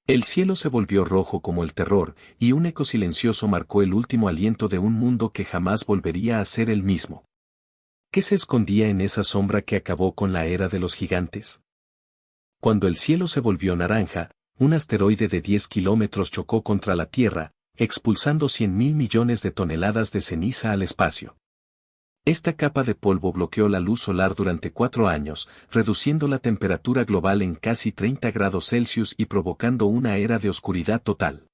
El cielo se volvió rojo como el terror, y un eco silencioso marcó el último aliento de un mundo que jamás volvería a ser el mismo. ¿Qué se escondía en esa sombra que acabó con la era de los gigantes? Cuando el cielo se volvió naranja, un asteroide de 10 kilómetros chocó contra la Tierra, expulsando 100.000 millones de toneladas de ceniza al espacio. Esta capa de polvo bloqueó la luz solar durante 4 años, reduciendo la temperatura global en casi 30 grados Celsius y provocando una era de oscuridad total.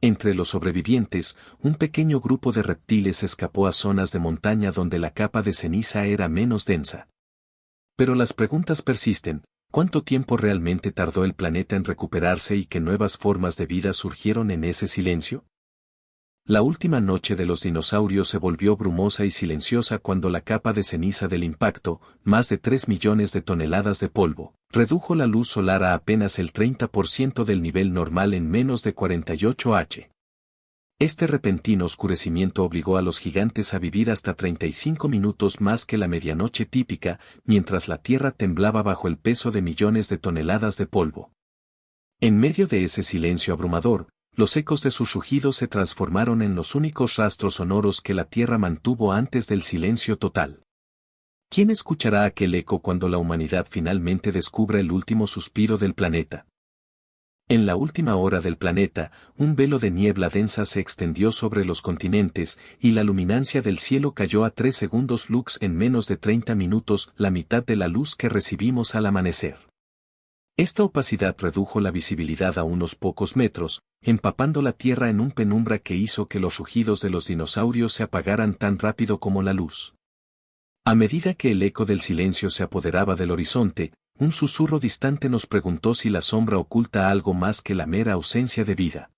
Entre los sobrevivientes, un pequeño grupo de reptiles escapó a zonas de montaña donde la capa de ceniza era menos densa. Pero las preguntas persisten: ¿cuánto tiempo realmente tardó el planeta en recuperarse y qué nuevas formas de vida surgieron en ese silencio? La última noche de los dinosaurios se volvió brumosa y silenciosa cuando la capa de ceniza del impacto, más de 3 millones de toneladas de polvo, redujo la luz solar a apenas el 30% del nivel normal en menos de 48 h. Este repentino oscurecimiento obligó a los gigantes a vivir hasta 35 minutos más que la medianoche típica, mientras la Tierra temblaba bajo el peso de millones de toneladas de polvo. En medio de ese silencio abrumador, los ecos de sus rugidos se transformaron en los únicos rastros sonoros que la Tierra mantuvo antes del silencio total. ¿Quién escuchará aquel eco cuando la humanidad finalmente descubra el último suspiro del planeta? En la última hora del planeta, un velo de niebla densa se extendió sobre los continentes, y la luminancia del cielo cayó a 3 segundos lux en menos de 30 minutos, la mitad de la luz que recibimos al amanecer. Esta opacidad redujo la visibilidad a unos pocos metros, empapando la Tierra en un penumbra que hizo que los rugidos de los dinosaurios se apagaran tan rápido como la luz. A medida que el eco del silencio se apoderaba del horizonte, un susurro distante nos preguntó si la sombra oculta algo más que la mera ausencia de vida.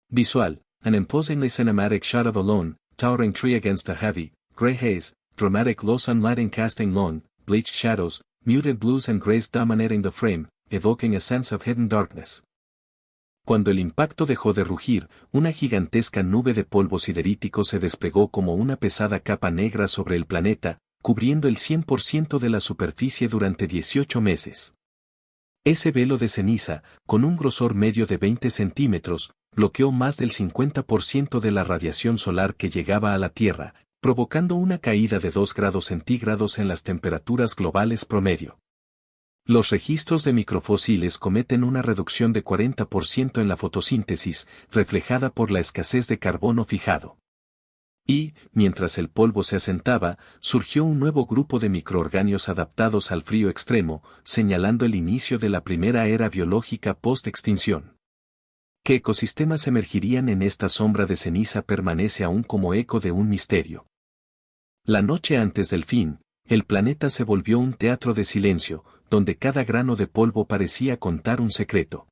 Visual: an imposingly cinematic shot of a lone, towering tree against a heavy, gray haze, dramatic low sunlight casting long, bleached shadows, muted blues and grays dominating the frame, evoking a sense of hidden darkness. Cuando el impacto dejó de rugir, una gigantesca nube de polvo siderítico se desplegó como una pesada capa negra sobre el planeta, cubriendo el 100% de la superficie durante 18 meses. Ese velo de ceniza, con un grosor medio de 20 centímetros, bloqueó más del 50% de la radiación solar que llegaba a la Tierra, provocando una caída de 2 grados centígrados en las temperaturas globales promedio. Los registros de microfósiles cometen una reducción de 40% en la fotosíntesis, reflejada por la escasez de carbono fijado. Y, mientras el polvo se asentaba, surgió un nuevo grupo de microorganios adaptados al frío extremo, señalando el inicio de la primera era biológica post-extinción. ¿Qué ecosistemas emergirían en esta sombra de ceniza permanece aún como eco de un misterio? La noche antes del fin, el planeta se volvió un teatro de silencio, donde cada grano de polvo parecía contar un secreto.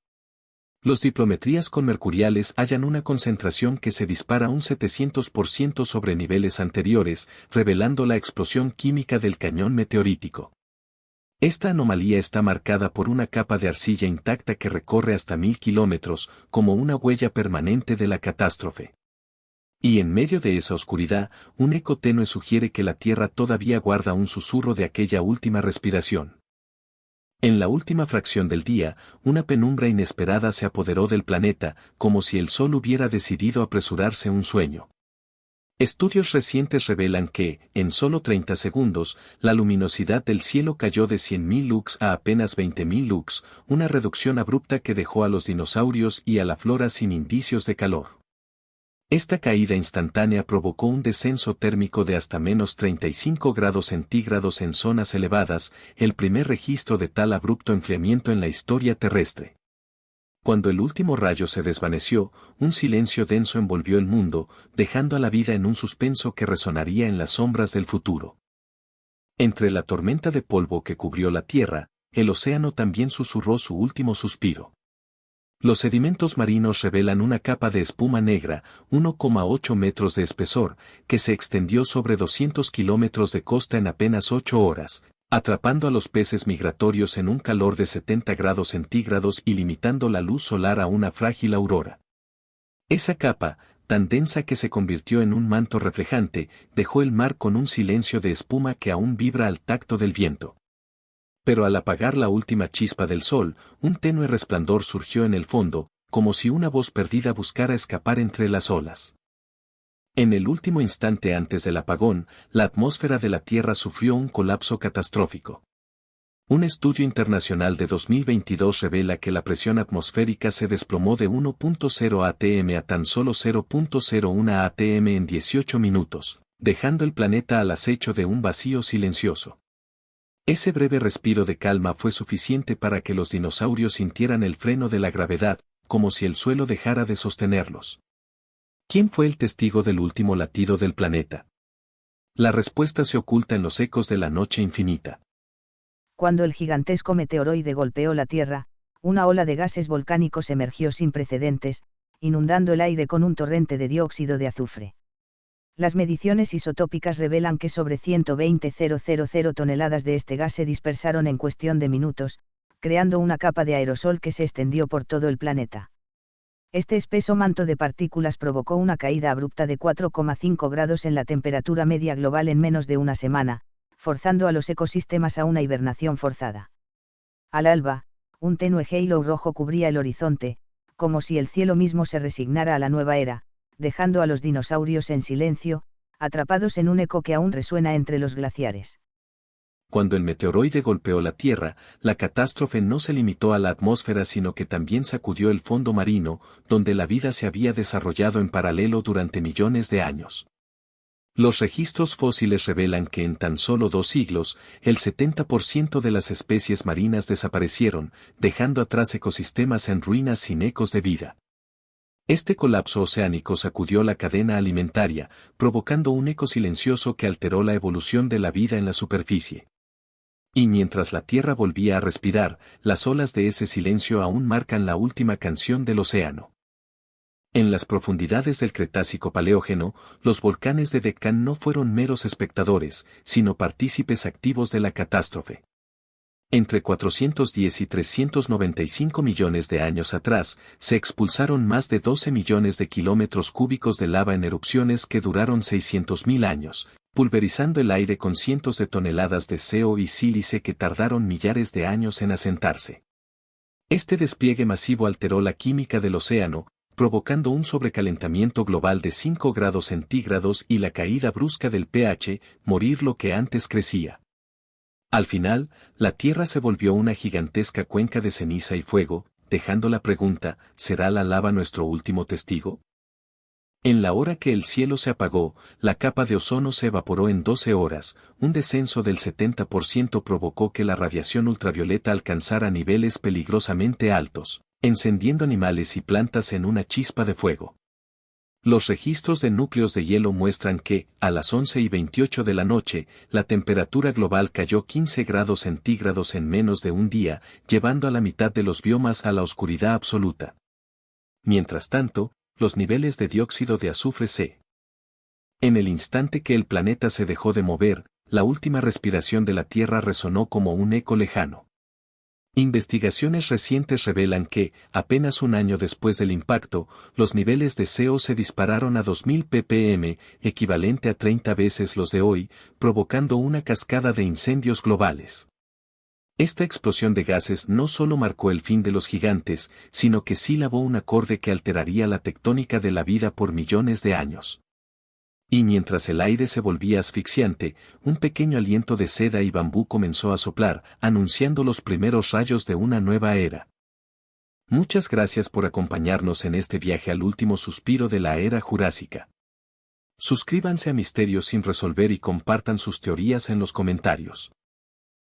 Los diplometrías conmercuriales hallan una concentración que se dispara un 700% sobre niveles anteriores, revelando la explosión química del cañón meteorítico. Esta anomalía está marcada por una capa de arcilla intacta que recorre hasta 1000 kilómetros, como una huella permanente de la catástrofe. Y en medio de esa oscuridad, un eco tenue sugiere que la Tierra todavía guarda un susurro de aquella última respiración. En la última fracción del día, una penumbra inesperada se apoderó del planeta, como si el Sol hubiera decidido apresurarse un sueño. Estudios recientes revelan que, en solo 30 segundos, la luminosidad del cielo cayó de 100.000 lux a apenas 20.000 lux, una reducción abrupta que dejó a los dinosaurios y a la flora sin indicios de calor. Esta caída instantánea provocó un descenso térmico de hasta menos 35 grados centígrados en zonas elevadas, el primer registro de tal abrupto enfriamiento en la historia terrestre. Cuando el último rayo se desvaneció, un silencio denso envolvió el mundo, dejando a la vida en un suspenso que resonaría en las sombras del futuro. Entre la tormenta de polvo que cubrió la Tierra, el océano también susurró su último suspiro. Los sedimentos marinos revelan una capa de espuma negra, 1,8 metros de espesor, que se extendió sobre 200 kilómetros de costa en apenas 8 horas, atrapando a los peces migratorios en un calor de 70 grados centígrados y limitando la luz solar a una frágil aurora. Esa capa, tan densa que se convirtió en un manto reflejante, dejó el mar con un silencio de espuma que aún vibra al tacto del viento. Pero al apagar la última chispa del sol, un tenue resplandor surgió en el fondo, como si una voz perdida buscara escapar entre las olas. En el último instante antes del apagón, la atmósfera de la Tierra sufrió un colapso catastrófico. Un estudio internacional de 2022 revela que la presión atmosférica se desplomó de 1.0 atm a tan solo 0.01 atm en 18 minutos, dejando el planeta al acecho de un vacío silencioso. Ese breve respiro de calma fue suficiente para que los dinosaurios sintieran el freno de la gravedad, como si el suelo dejara de sostenerlos. ¿Quién fue el testigo del último latido del planeta? La respuesta se oculta en los ecos de la noche infinita. Cuando el gigantesco meteoroide golpeó la Tierra, una ola de gases volcánicos emergió sin precedentes, inundando el aire con un torrente de dióxido de azufre. Las mediciones isotópicas revelan que sobre 120.000 toneladas de este gas se dispersaron en cuestión de minutos, creando una capa de aerosol que se extendió por todo el planeta. Este espeso manto de partículas provocó una caída abrupta de 4,5 grados en la temperatura media global en menos de una semana, forzando a los ecosistemas a una hibernación forzada. Al alba, un tenue halo rojo cubría el horizonte, como si el cielo mismo se resignara a la nueva era, dejando a los dinosaurios en silencio, atrapados en un eco que aún resuena entre los glaciares. Cuando el meteoroide golpeó la Tierra, la catástrofe no se limitó a la atmósfera sino que también sacudió el fondo marino, donde la vida se había desarrollado en paralelo durante millones de años. Los registros fósiles revelan que en tan solo 2 siglos, el 70% de las especies marinas desaparecieron, dejando atrás ecosistemas en ruinas sin ecos de vida. Este colapso oceánico sacudió la cadena alimentaria, provocando un eco silencioso que alteró la evolución de la vida en la superficie. Y mientras la Tierra volvía a respirar, las olas de ese silencio aún marcan la última canción del océano. En las profundidades del Cretácico Paleógeno, los volcanes de Deccan no fueron meros espectadores, sino partícipes activos de la catástrofe. Entre 410 y 395 millones de años atrás, se expulsaron más de 12 millones de kilómetros cúbicos de lava en erupciones que duraron 600.000 años, pulverizando el aire con cientos de toneladas de CO y sílice que tardaron millares de años en asentarse. Este despliegue masivo alteró la química del océano, provocando un sobrecalentamiento global de 5 grados centígrados y la caída brusca del pH, morir lo que antes crecía. Al final, la Tierra se volvió una gigantesca cuenca de ceniza y fuego, dejando la pregunta, ¿será la lava nuestro último testigo? En la hora que el cielo se apagó, la capa de ozono se evaporó en 12 horas, un descenso del 70% provocó que la radiación ultravioleta alcanzara niveles peligrosamente altos, encendiendo animales y plantas en una chispa de fuego. Los registros de núcleos de hielo muestran que, a las 11:28 de la noche, la temperatura global cayó 15 grados centígrados en menos de un día, llevando a la mitad de los biomas a la oscuridad absoluta. Mientras tanto, los niveles de dióxido de azufre se. En el instante que el planeta se dejó de mover, la última respiración de la Tierra resonó como un eco lejano. Investigaciones recientes revelan que, apenas un año después del impacto, los niveles de CO se dispararon a 2000 ppm, equivalente a 30 veces los de hoy, provocando una cascada de incendios globales. Esta explosión de gases no solo marcó el fin de los gigantes, sino que sílabó un acorde que alteraría la tectónica de la vida por millones de años. Y mientras el aire se volvía asfixiante, un pequeño aliento de seda y bambú comenzó a soplar, anunciando los primeros rayos de una nueva era. Muchas gracias por acompañarnos en este viaje al último suspiro de la era jurásica. Suscríbanse a Misterios sin resolver y compartan sus teorías en los comentarios.